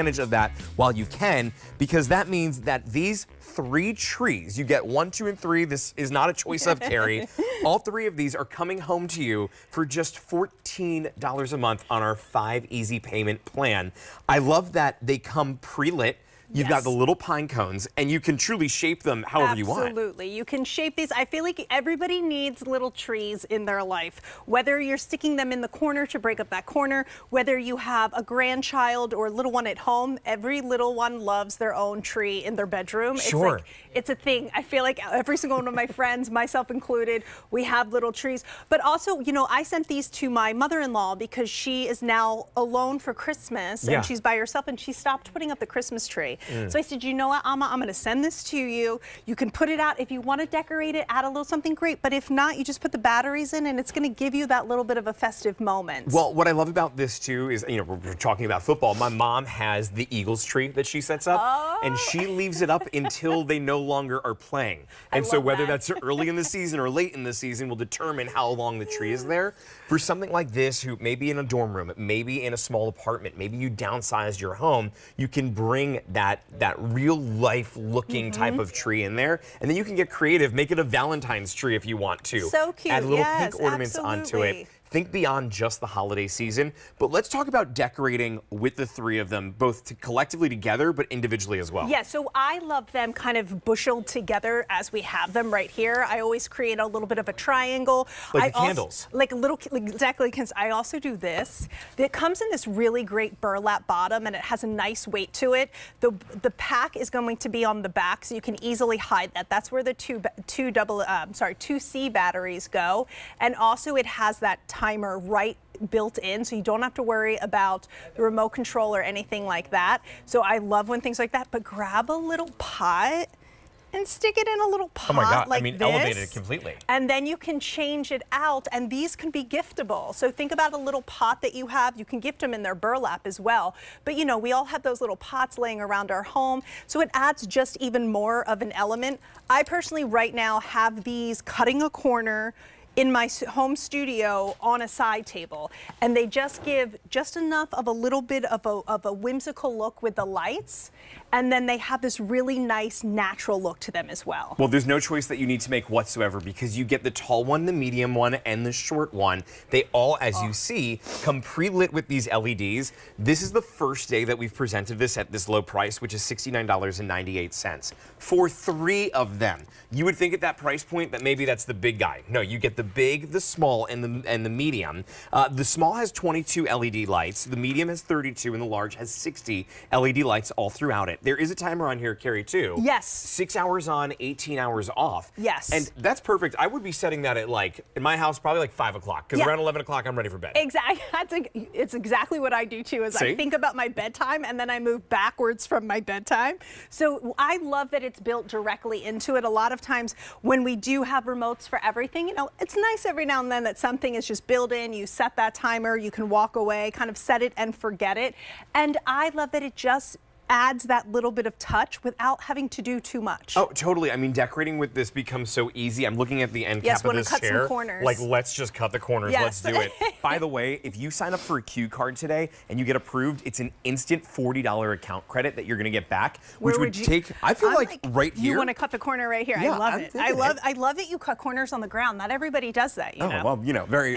advantage of that while you can, because that means that these 3 trees, you get 1, 2, and 3. This is not a choice of Carrie. All 3 of these are coming home to you for just $14 a month on our 5 easy payment plan. I love that they come pre-lit. You've got the little pine cones, and you can truly shape them however you want. Absolutely. You can shape these. I feel like everybody needs little trees in their life, whether you're sticking them in the corner to break up that corner, whether you have a grandchild or a little one at home. Every little one loves their own tree in their bedroom. Sure. It's a thing. I feel like every single one of my friends, myself included, we have little trees. But also, you know, I sent these to my mother-in-law because she is now alone for Christmas, and she's by herself, and she stopped putting up the Christmas tree. So I said, you know what, Amma, I'm going to send this to you. You can put it out. If you want to decorate it, add a little something great. But if not, you just put the batteries in, and it's going to give you that little bit of a festive moment. Well, what I love about this, too, is, you know, we're talking about football. My mom has the Eagles tree that she sets up, and she leaves it up until they no longer are playing. And so whether that's early in the season or late in the season will determine how long the tree is there. For something like this, who maybe in a dorm room, maybe in a small apartment, maybe you downsized your home, you can bring that real life looking type of tree in there, and then you can get creative, make it a Valentine's tree if you want to. So cute. Add little pink ornaments onto it. Think beyond just the holiday season, but let's talk about decorating with the 3 of them, both collectively together, but individually as well. Yeah, so I love them kind of busheled together as we have them right here. I always create a little bit of a triangle. Like the candles. Like a little, exactly, because I also do this. It comes in this really great burlap bottom, and it has a nice weight to it. The pack is going to be on the back, so you can easily hide that. That's where the 2C batteries go. And also it has that timer right built in, so you don't have to worry about the remote control or anything like that. So I love when things like that, but grab a little pot and stick it in a little pot. Oh my God, like I mean, this, elevated it completely. And then you can change it out, and these can be giftable. So think about a little pot that you have. You can gift them in their burlap as well. But you know, we all have those little pots laying around our home, so it adds just even more of an element. I personally right now have these cutting a corner in my home studio on a side table, and they just give just enough of a little bit of a whimsical look with the lights, and then they have this really nice natural look to them as well. Well, there's no choice that you need to make whatsoever, because you get the tall one, the medium one, and the short one. They all, as you see, come pre-lit with these LEDs. This is the first day that we've presented this at this low price, which is $69.98. For 3 of them, you would think at that price point that maybe that's the big guy. No, you get the big, the small, and the medium. The small has 22 LED lights, the medium has 32, and the large has 60 LED lights all throughout it. There is a timer on here, Carrie, too. Yes. 6 hours on, 18 hours off. Yes. And that's perfect. I would be setting that at, like, in my house, probably like 5 o'clock, because around 11 o'clock, I'm ready for bed. Exactly. It's exactly what I do, too, is I think about my bedtime, and then I move backwards from my bedtime. So I love that it's built directly into it. A lot of times when we do have remotes for everything, you know, it's nice every now and then that something is just built in. You set that timer, you can walk away, kind of set it and forget it. And I love that it just adds that little bit of touch without having to do too much. Oh, totally. I mean, decorating with this becomes so easy. I'm looking at the end cap of this chair. Some corners. Like, let's just cut the corners. Yes. Let's do it. By the way, if you sign up for a Q card today and you get approved, it's an instant $40 account credit that you're going to get back, which would take, I feel like right here. You want to cut the corner right here. Yeah, I love it. I love that you cut corners on the ground. Not everybody does that, you know. Well, you know, very,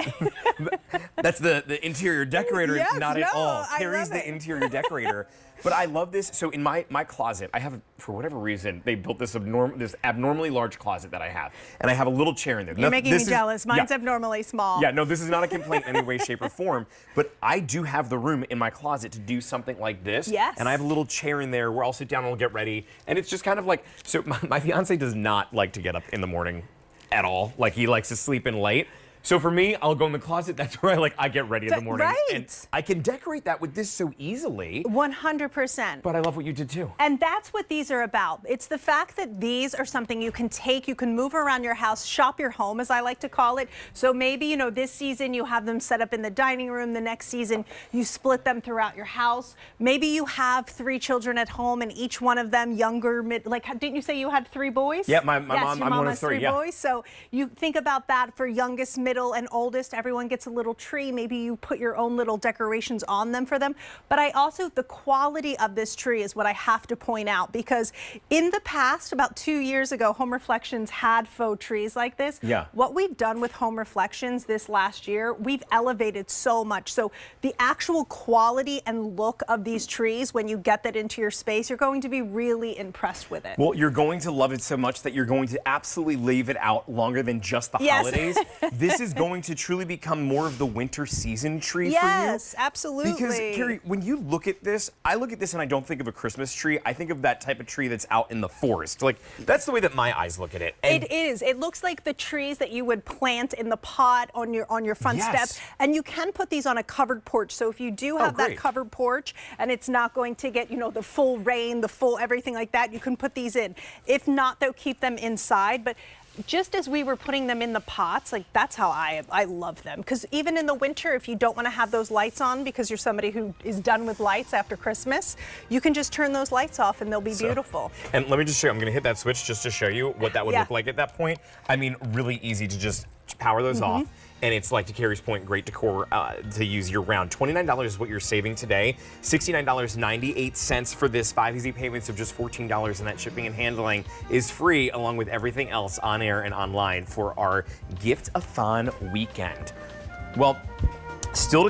that's the interior decorator, not at all. Carrie's the interior decorator. But I love this. So in my closet, I have, for whatever reason, they built this abnormally large closet that I have. And I have a little chair in there. You're making me jealous. Mine's abnormally small. Yeah, no, this is not a complaint in any way, shape, or form. But I do have the room in my closet to do something like this. Yes. And I have a little chair in there where I'll sit down and I'll get ready. And it's just kind of like, so my fiance does not like to get up in the morning at all. Like, he likes to sleep in late. So for me, I'll go in the closet. That's where I get ready in the morning. Right. And I can decorate that with this so easily. 100%. But I love what you did too. And that's what these are about. It's the fact that these are something you can take, you can move around your house, shop your home, as I like to call it. So maybe, you know, this season you have them set up in the dining room. The next season you split them throughout your house. Maybe you have 3 children at home, and each one of them younger, like, didn't you say you had 3 boys? Yeah, my mom, I'm one of 3. Boys. So you think about that for youngest, middle, and oldest, everyone gets a little tree. Maybe you put your own little decorations on them for them. But I also, the quality of this tree is what I have to point out, because in the past, about 2 years ago, Home Reflections had faux trees like this. Yeah. What we've done with Home Reflections this last year, we've elevated so much. So the actual quality and look of these trees, when you get that into your space, you're going to be really impressed with it. Well, you're going to love it so much that you're going to absolutely leave it out longer than just the holidays. This is going to truly become more of the winter season tree for you. Yes, absolutely. Because, Carrie, when you look at this, I look at this and I don't think of a Christmas tree. I think of that type of tree that's out in the forest. Like, that's the way that my eyes look at it. And it is. It looks like the trees that you would plant in the pot on your front step. And you can put these on a covered porch. So if you do have that covered porch and it's not going to get, you know, the full rain, the full everything like that, you can put these in. If not, they'll keep them inside. But just as we were putting them in the pots, like that's how I love them. Because even in the winter, if you don't want to have those lights on because you're somebody who is done with lights after Christmas, you can just turn those lights off and they'll be beautiful. And let me just show you, I'm going to hit that switch just to show you what that would look like at that point. I mean, really easy to just power those off. And it's, like to Carrie's point, great decor to use year-round. $29 is what you're saving today. $69.98 for this 5 easy payments of just $14, and that shipping and handling is free, along with everything else on air and online for our gift-a-thon weekend. Well, still to come.